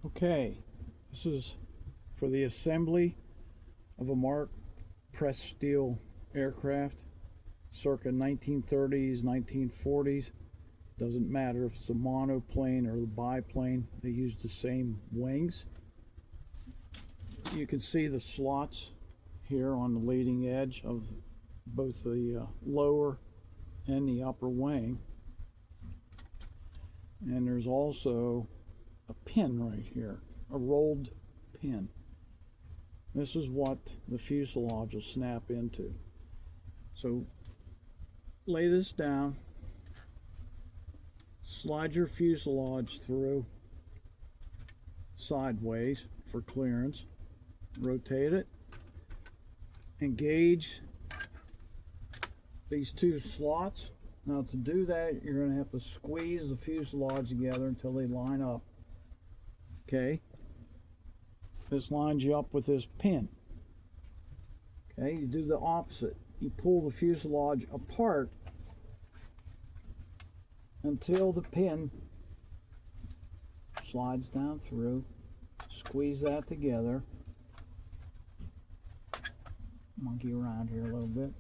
Okay, this is for the assembly of a Mark pressed steel aircraft circa 1930s, 1940s. Doesn't matter if it's a monoplane or the biplane, they use the same wings. You can see the slots here on the leading edge of both the lower and the upper wing. And there's also a pin right here, a rolled pin. This is what the fuselage will snap into. So lay this down, slide your fuselage through sideways for clearance, rotate it, engage these two slots. Now to do that, you're going to have to squeeze the fuselage together until they line up. Okay, this lines you up with this pin. Okay, you do the opposite. You pull the fuselage apart until the pin slides down through. Squeeze that together. Monkey around here a little bit.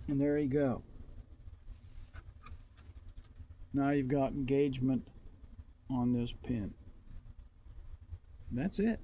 And there you go. Now you've got engagement on this pin. That's it.